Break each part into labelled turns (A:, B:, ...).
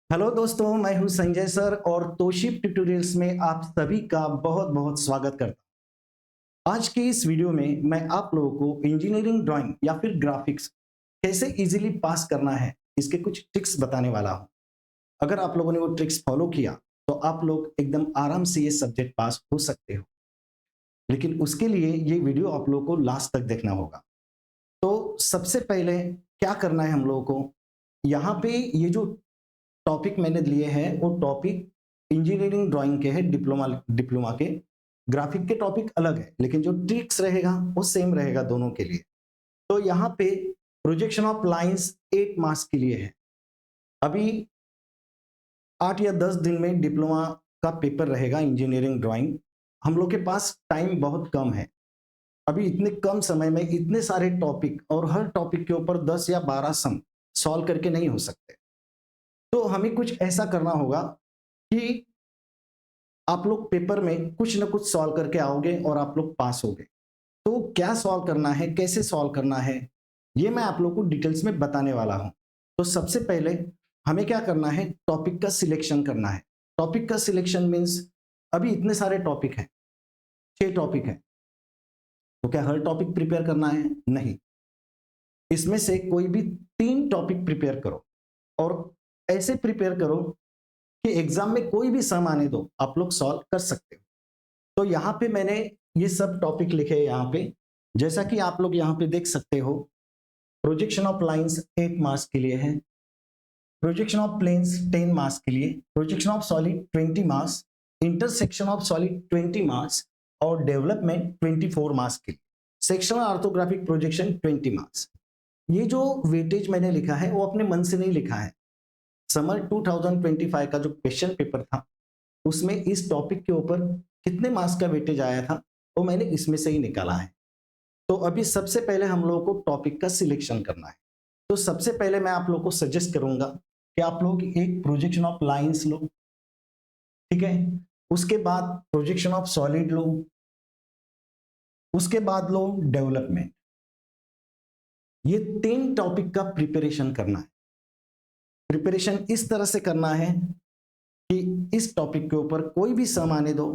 A: Hello दोस्तों, मैं हूं संजय सर और तोशिप ट्यूटोरियल्स में आप सभी का बहुत बहुत स्वागत करता हूं। आज की इस वीडियो में मैं आप लोगों को इंजीनियरिंग ड्राइंग या फिर ग्राफिक्स कैसे इजीली पास करना है, इसके कुछ ट्रिक्स बताने वाला हूं। अगर आप लोगों ने वो ट्रिक्स फॉलो किया तो आप लोग एकदम आराम से ये सब्जेक्ट पास हो सकते हो। लेकिन उसके लिए ये वीडियो आप लोगों को लास्ट तक देखना होगा। तो सबसे पहले क्या करना है हम लोगों को, यहाँ पे ये जो टॉपिक मैंने लिए हैं वो टॉपिक इंजीनियरिंग ड्राइंग के हैं, डिप्लोमा डिप्लोमा के। ग्राफिक के टॉपिक अलग है लेकिन जो ट्रिक्स रहेगा वो सेम रहेगा दोनों के लिए। तो यहाँ पे प्रोजेक्शन ऑफ लाइंस 8 मार्क्स के लिए है। अभी 8 या 10 दिन में डिप्लोमा का पेपर रहेगा इंजीनियरिंग ड्राइंग। हम लोग के पास टाइम बहुत कम है। अभी इतने कम समय में इतने सारे टॉपिक और हर टॉपिक के ऊपर 10 या 12 सम सॉल्व करके नहीं हो सकते। तो हमें कुछ ऐसा करना होगा कि आप लोग पेपर में कुछ ना कुछ सॉल्व करके आओगे और आप लोग पास होगे। तो क्या सॉल्व करना है, कैसे सॉल्व करना है, ये मैं आप लोग को डिटेल्स में बताने वाला हूं। तो सबसे पहले हमें क्या करना है, टॉपिक का सिलेक्शन करना है। टॉपिक का सिलेक्शन मीन्स अभी इतने सारे टॉपिक हैं, 6 टॉपिक हैं। तो क्या हर टॉपिक प्रिपेयर करना है? नहीं। इसमें से कोई भी 3 टॉपिक प्रिपेयर करो और ऐसे प्रिपेयर करो कि एग्जाम में कोई भी सम आने दो आप लोग सॉल्व कर सकते हो। तो यहाँ पे मैंने ये सब टॉपिक लिखे हैं यहाँ पे। जैसा कि आप लोग यहाँ पे देख सकते हो, प्रोजेक्शन ऑफ लाइंस 8 मार्क्स के लिए है, प्रोजेक्शन ऑफ प्लेन्स 10 मार्क्स के लिए, projection of solid 20 marks, intersection of solid 20 marks और डेवलपमेंट 24 मार्क्स के लिए, सेक्शनल ऑर्थोग्राफिक प्रोजेक्शन 20 मार्क्स। ये जो वेटेज मैंने लिखा है वो अपने मन से नहीं लिखा है। समर 2025 का जो क्वेश्चन पेपर था उसमें इस टॉपिक के ऊपर कितने मार्क्स का वेटेज आया था वो मैंने इसमें से ही निकाला है। तो अभी सबसे पहले हम लोगों को टॉपिक का सिलेक्शन करना है। तो सबसे पहले मैं आप लोगों को सजेस्ट करूंगा कि आप लोग एक प्रोजेक्शन ऑफ लाइंस लो, ठीक है। उसके बाद प्रोजेक्शन ऑफ सॉलिड लो, उसके बाद लो डेवलपमेंट। ये 3 टॉपिक का प्रिपरेशन करना है। प्रिपरेशन इस तरह से करना है कि इस टॉपिक के ऊपर कोई भी सम आने दो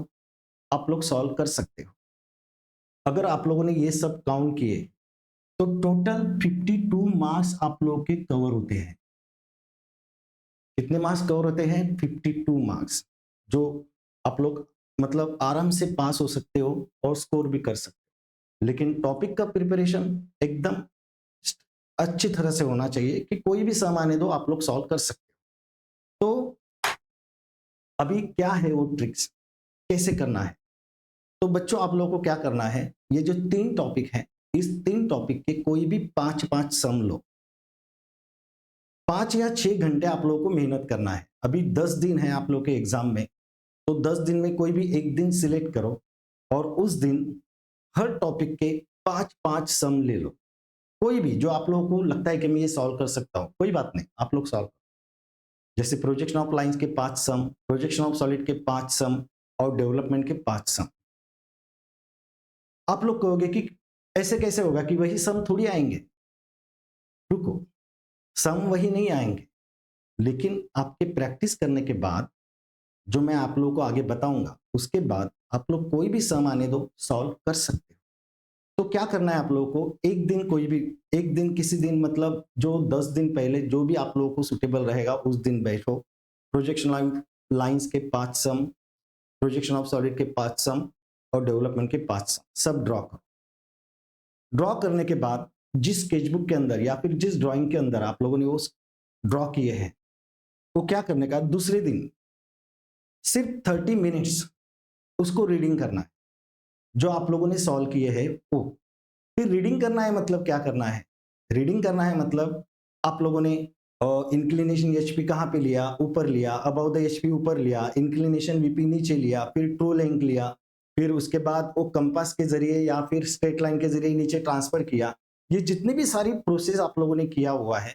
A: आप लोग सॉल्व कर सकते हो। अगर आप लोगों ने ये सब काउंट किए तो टोटल 52 मार्क्स आप लोगों के कवर होते हैं। कितने मार्क्स कवर होते हैं? 52 मार्क्स, जो आप लोग मतलब आराम से पास हो सकते हो और स्कोर भी कर सकते हो। लेकिन टॉपिक का प्रिपरेशन एकदम अच्छी तरह से होना चाहिए कि कोई भी सम आने दो आप लोग सॉल्व कर सकते हो। तो अभी क्या है वो ट्रिक्स, कैसे करना है? तो बच्चों आप लोगों को क्या करना है, ये जो 3 टॉपिक हैं इस 3 टॉपिक के कोई भी 5-5 सम लो। 5 या 6 घंटे आप लोगों को मेहनत करना है। अभी 10 दिन है आप लोग के एग्जाम में, तो 10 दिन में कोई भी एक दिन सिलेक्ट करो और उस दिन हर टॉपिक के 5-5 सम ले लो। कोई भी जो आप लोगों को लगता है कि मैं ये सॉल्व कर सकता हूँ, कोई बात नहीं, आप लोग सॉल्व करो। जैसे प्रोजेक्शन ऑफ लाइंस के 5 सम, प्रोजेक्शन ऑफ सॉलिड के 5 सम और डेवलपमेंट के 5 सम। आप लोग कहोगे कि ऐसे कैसे होगा कि वही सम थोड़ी आएंगे। रुको, सम वही नहीं आएंगे, लेकिन आपके प्रैक्टिस करने के बाद जो मैं आप लोगों को आगे बताऊंगा उसके बाद आप लोग कोई भी सम आने दो सॉल्व कर सकते हो। तो क्या करना है आप लोगों को, एक दिन कोई भी, एक दिन किसी दिन मतलब जो 10 दिन पहले जो भी आप लोगों को सुटेबल रहेगा उस दिन बैठो। प्रोजेक्शन लाइंस के 5 सम, प्रोजेक्शन ऑफ सॉलिड के 5 सम और डेवलपमेंट के 5 सम सब ड्रॉ करो। ड्रॉ करने के बाद जिस स्केचबुक के अंदर या फिर जिस ड्राइंग के अंदर आप लोगों ने वो ड्रॉ किए हैं, वो क्या करने का, दूसरे दिन सिर्फ 30 मिनट्स उसको रीडिंग करना है। जो आप लोगों ने सॉल्व किए हैं वो फिर रीडिंग करना है। मतलब क्या करना है, रीडिंग करना है मतलब आप लोगों ने इंक्लिनेशन एचपी कहाँ पे लिया, ऊपर लिया, अबाउ द एचपी ऊपर लिया, इंक्लिनेशन वीपी नीचे लिया, फिर ट्रू लेंथ लिया, फिर उसके बाद वो कंपास के जरिए या फिर स्ट्रेट लाइन के जरिए नीचे ट्रांसफर किया। ये जितनी भी सारी प्रोसेस आप लोगों ने किया हुआ है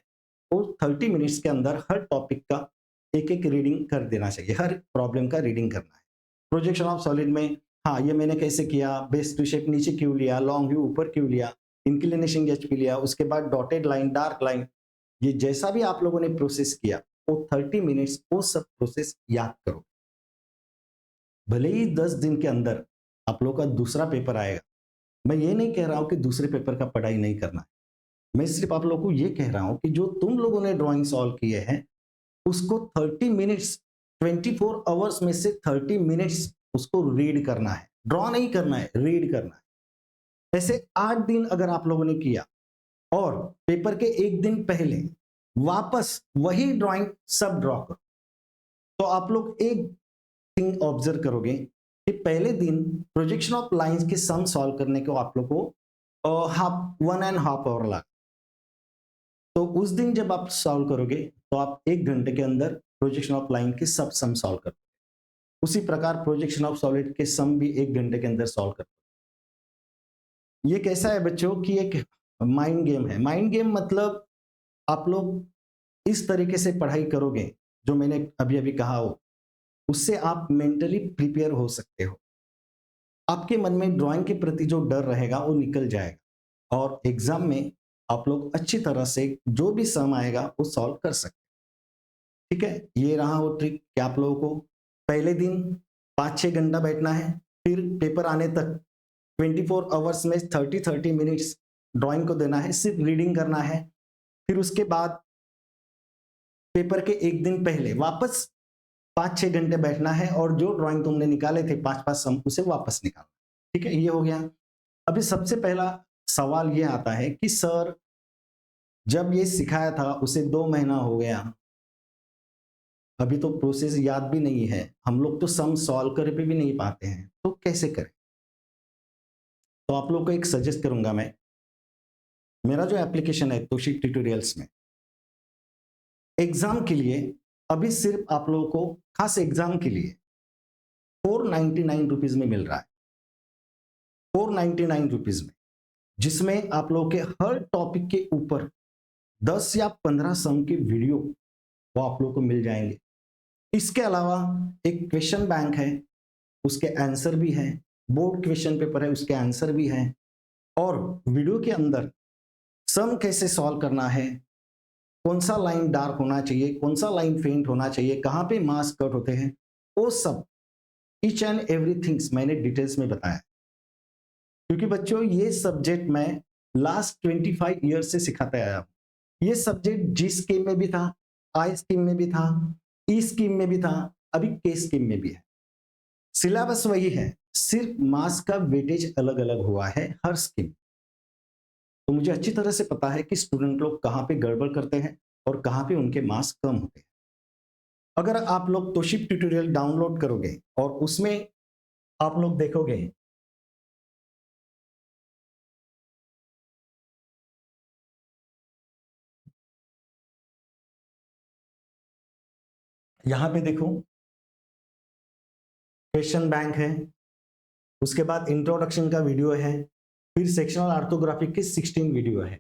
A: वो 30 मिनट्स के अंदर हर टॉपिक का एक एक रीडिंग कर देना चाहिए, हर प्रॉब्लम का रीडिंग करना है। प्रोजेक्शन ऑफ सॉलिड में, हाँ ये मैंने कैसे किया, बेस टू शेप नीचे क्यों लिया, लॉन्ग व्यू ऊपर क्यों लिया, इंक्लिनेशन एचपी लिया, उसके बाद डॉटेड लाइन, डार्क लाइन, ये जैसा भी आप लोगों ने प्रोसेस किया वो 30 मिनट्स वो सब प्रोसेस याद करो। भले ही 10 दिन के अंदर आप लोगों का दूसरा पेपर आएगा, मैं ये नहीं कह रहा हूँ कि दूसरे पेपर का पढ़ाई नहीं करना है। मैं सिर्फ आप लोगों को ये कह रहा हूँ कि जो तुम लोगों ने ड्राइंग सॉल्व किए हैं, उसको 30 मिनट्स, 24 आवर्स में से 30 मिनट्स उसको रीड करना है। ड्रॉ नहीं करना है, रीड करना है। ऐसे 8 दिन अगर आप लोगों ने किया और पेपर के 1 दिन पहले वापस वही ड्राइंग सब ड्रॉ करो, तो आप लोग एक थिंग ऑब्जर्व करोगे कि पहले दिन प्रोजेक्शन ऑफ लाइंस के सम सॉल्व करने को आप लोग को हाफ 1.5 आवर लगा। तो उस दिन जब आप सॉल्व करोगे तो आप 1 घंटे के अंदर प्रोजेक्शन ऑफ लाइन के सब सम सॉल्व कर। उसी प्रकार प्रोजेक्शन ऑफ सॉलिड के सम भी 1 घंटे के अंदर सॉल्व कर। ये कैसा है बच्चों कि एक माइंड गेम है। माइंड गेम मतलब आप लोग इस तरीके से पढ़ाई करोगे जो मैंने अभी अभी कहा हो, उससे आप मेंटली प्रिपेयर हो सकते हो। आपके मन में ड्राइंग के प्रति जो डर रहेगा वो निकल जाएगा और एग्जाम में आप लोग अच्छी तरह से जो भी सम आएगा वो सॉल्व कर सकते। ठीक है, ये रहा वो ट्रिक कि आप लोगों को पहले दिन 5-6 घंटा बैठना है, फिर पेपर आने तक 24 आवर्स में 30 मिनट्स ड्राइंग को देना है, सिर्फ रीडिंग करना है। फिर उसके बाद पेपर के 1 दिन पहले वापस 5-6 घंटे बैठना है और जो ड्राइंग तुमने निकाले थे 5-5 सम उसे वापस निकालना। ठीक है, ये हो गया। अभी सबसे पहला सवाल ये आता है कि सर जब ये सिखाया था उसे 2 महीना हो गया, अभी तो प्रोसेस याद भी नहीं है, हम लोग तो सम सॉल्व कर भी नहीं पाते हैं, तो कैसे करें? तो आप लोग को एक सजेस्ट करूंगा मैं, मेरा जो एप्लीकेशन है तोशिक ट्यूटोरियल्स में, एग्जाम के लिए अभी सिर्फ आप लोगों को खास एग्जाम के लिए 499 रुपीज में मिल रहा है। 499 रुपीज में, जिसमें आप लोगों के हर टॉपिक के ऊपर 10 या 15 सम के वीडियो वो आप लोगों को मिल जाएंगे। इसके अलावा एक क्वेश्चन बैंक है, उसके आंसर भी है, बोर्ड क्वेश्चन पेपर है उसके आंसर भी है, और वीडियो के अंदर सम कैसे सॉल्व करना है, कौन सा लाइन डार्क होना चाहिए, कौन सा लाइन फेंट होना चाहिए, कहां पे मार्क्स कट होते हैं, वो सब ईच एंड एवरीथिंग्स मैंने डिटेल्स में बताया। क्योंकि बच्चों ये सब्जेक्ट मैं लास्ट 25 ईयर से सिखाते आया हूं। ये सब्जेक्ट जी स्कीम में भी था, आई स्कीम में भी था, ई स्कीम में भी था, अभी के स्कीम में भी है। सिलेबस वही है, सिर्फ मार्क्स का वेटेज अलग अलग हुआ है हर स्कीम। तो मुझे अच्छी तरह से पता है कि स्टूडेंट लोग कहाँ पे गड़बड़ करते हैं और कहाँ पे उनके मार्क्स कम होते हैं। अगर आप लोग तोशिक ट्यूटोरियल डाउनलोड करोगे और उसमें आप लोग देखोगे यहां पे देखो क्वेश्चन बैंक है, उसके बाद इंट्रोडक्शन का वीडियो है, फिर सेक्शनल ऑर्थोग्राफिक के 16 वीडियो है,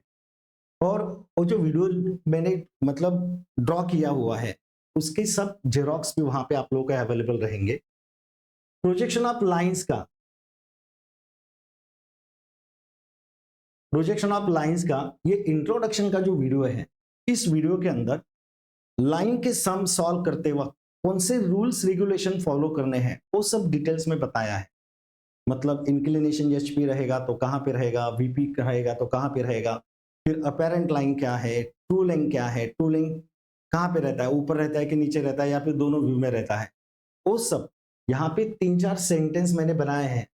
A: और वो जो वीडियो मैंने मतलब ड्रॉ किया हुआ है उसके सब जेरोक्स भी वहां पे आप लोगों को अवेलेबल रहेंगे। प्रोजेक्शन ऑफ लाइंस का, ये इंट्रोडक्शन का जो वीडियो है, इस वीडियो के अंदर लाइन के सम सॉल्व करते वक्त कौन से रूल्स रेगुलेशन फॉलो करने हैं वो सब डिटेल्स में बताया है। मतलब इंक्लिनेशन एचपी रहेगा तो कहां पे रहेगा, वीपी रहेगा तो कहां पे रहेगा, फिर अपेरेंट लाइन क्या है, ट्रू लेंथ क्या है, ट्रू लेंथ कहां पे रहता है, ऊपर रहता है कि नीचे रहता है या फिर दोनों व्यू में रहता है, वो सब यहाँ पे 3-4 सेंटेंस मैंने बनाए हैं।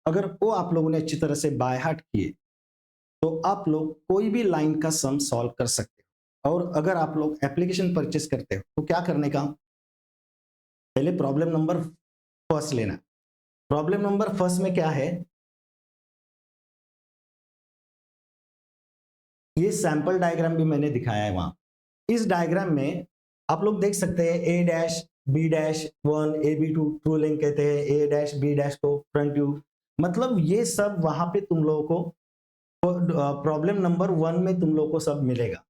A: अगर वो आप लोगों ने अच्छी तरह से बाय हार्ट किए तो आप लोग कोई भी लाइन का सम सॉल्व कर सकते हो। और अगर आप लोग एप्लीकेशन परचेस करते हो तो क्या करने का, पहले प्रॉब्लम नंबर फर्स्ट लेना। प्रॉब्लम नंबर फर्स्ट में क्या है, ये सैंपल डायग्राम भी मैंने दिखाया है वहां। इस डायग्राम में आप लोग देख सकते हैं A dash B dash 1 A B 2 true length कहते हैं, ए डैश बी डैश को फ्रंट व्यू, मतलब ये सब वहां पे तुम लोगों को प्रॉब्लम नंबर 1 में तुम लोगों को सब मिलेगा।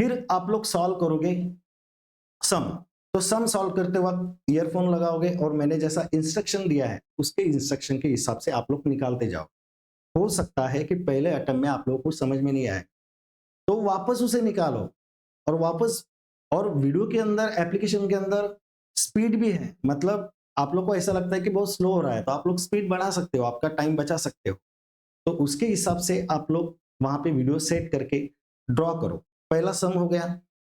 A: फिर आप लोग सॉल्व करोगे सम, तो सम सॉल्व करते वक्त ईयरफोन लगाओगे और मैंने जैसा इंस्ट्रक्शन दिया है उसके इंस्ट्रक्शन के हिसाब से आप लोग निकालते जाओ। हो सकता है कि पहले अटेम्प्ट में आप लोगों को समझ में नहीं आए तो वापस उसे निकालो और वापस और वीडियो के अंदर, एप्लीकेशन के अंदर स्पीड भी है, मतलब आप लोग को ऐसा लगता है कि बहुत स्लो हो रहा है, तो आप लोग स्पीड बढ़ा सकते हो, आपका टाइम बचा सकते हो। तो उसके हिसाब से आप लोग वहाँ पे वीडियो सेट करके ड्रॉ करो। पहला सम हो गया,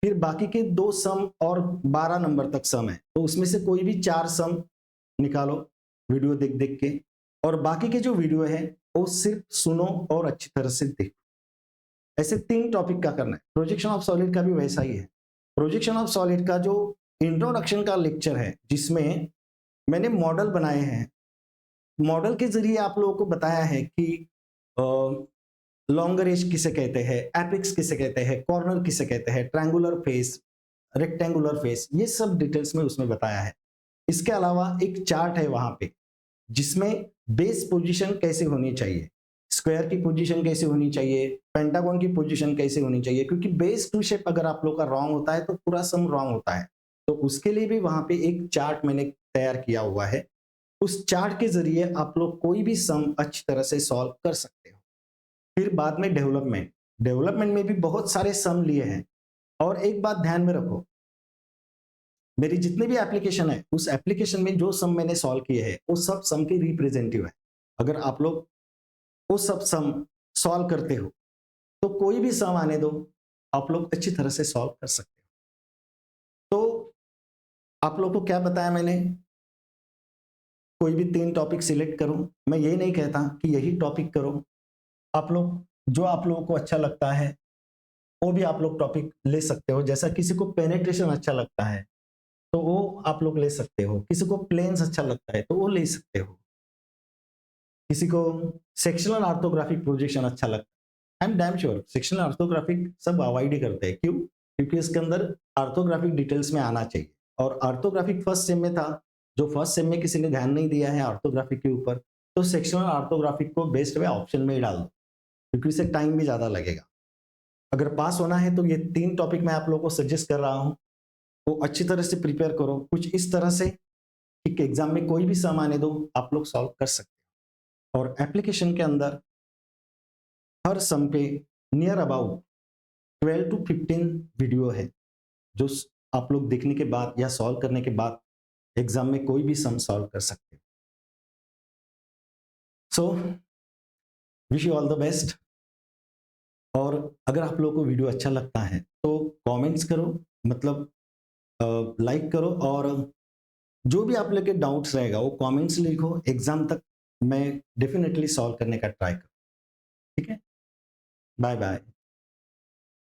A: फिर बाकी के 2 सम और 12 नंबर तक सम है, तो उसमें से कोई भी 4 सम निकालो वीडियो देख-देख के, और बाकी के जो वीडियो है, वो सिर्फ सुनो और अच्छी तरह से देखो। ऐसे 3 टॉपिक का करना है। प्रोजेक्शन ऑफ सॉलिड का भी वैसा ही है। प्रोजेक्शन ऑफ सॉलिड का जो इंट्रोडक्शन का लेक्चर है, जिसमें मैंने मॉडल बनाए हैं, मॉडल के ज़रिए आप लोगों को बताया है कि लॉन्गर एज किसे कहते हैं, एपिक्स किसे कहते हैं, कॉर्नर किसे कहते हैं, ट्रायंगुलर फेस, रेक्टेंगुलर फेस, ये सब डिटेल्स में उसमें बताया है। इसके अलावा एक चार्ट है वहाँ पे, जिसमें बेस पोजीशन कैसे होनी चाहिए, स्क्वायर की पोजीशन कैसे होनी चाहिए, पेंटागन की पोजीशन कैसे होनी चाहिए, क्योंकि बेस टू शेप अगर आप लोग का रॉन्ग होता है तो पूरा सम रॉन्ग होता है। तो उसके लिए भी वहाँ पे एक चार्ट मैंने तैयार किया हुआ है। उस चार्ट के ज़रिए आप लोग कोई भी सम अच्छी तरह से सॉल्व कर सकते हो। फिर बाद में डेवलपमेंट, डेवलपमेंट में भी बहुत सारे सम लिए हैं। और एक बात ध्यान में रखो, मेरी जितने भी एप्लीकेशन है, उस एप्लीकेशन में जो सम मैंने सॉल्व किए हैं, वो सब सम के रिप्रेजेंटेटिव है। अगर आप लोग वो सब सम सॉल्व करते हो, तो कोई भी सम आने दो, आप लोग अच्छी तरह से सॉल्व कर सकते हो। तो आप लोग को क्या बताया मैंने, कोई भी 3 टॉपिक सिलेक्ट करो। मैं ये नहीं कहता कि यही टॉपिक करो, आप लोग जो आप लोगों को अच्छा लगता है, वो भी आप लोग टॉपिक ले सकते हो। जैसा किसी को पेनिट्रेशन अच्छा लगता है, तो वो आप लोग ले सकते हो। किसी को प्लेन्स अच्छा लगता है, तो वो ले सकते हो। किसी को सेक्शनल ऑर्थोग्राफिक प्रोजेक्शन अच्छा लगता है, I am damn sure sectional orthographic सब अवॉइड ही करते हैं। क्यों? क्योंकि इसके अंदर ऑर्थोग्राफिक डिटेल्स में आना चाहिए, और ऑर्थोग्राफिक फर्स्ट सेम में था, जो फर्स्ट सेम में किसी ने ध्यान नहीं दिया है ऑर्थोग्राफिक के ऊपर, तो सेक्शनल ऑर्थोग्राफिक को बेस्ट वे ऑप्शन में ही डाल दो, क्योंकि इससे टाइम भी ज़्यादा लगेगा। अगर पास होना है तो ये 3 टॉपिक मैं आप लोगों को सजेस्ट कर रहा हूँ, वो अच्छी तरह से प्रिपेयर करो, कुछ इस तरह से कि एग्जाम में कोई भी सम आने दो, आप लोग सॉल्व कर सकते हो। और एप्लीकेशन के अंदर हर सम पे नियर अबाउट 12 टू 15 वीडियो है, जो आप लोग देखने के बाद या सॉल्व करने के बाद एग्जाम में कोई भी सम सॉल्व कर सकते हो। So wish you all the best. और अगर आप लोगों को वीडियो अच्छा लगता है तो कमेंट्स करो, मतलब लाइक करो, और जो भी आप लोग के डाउट्स रहेगा वो कमेंट्स लिखो, एग्जाम तक मैं डेफिनेटली सॉल्व करने का ट्राई करूँ। ठीक है, बाय बाय।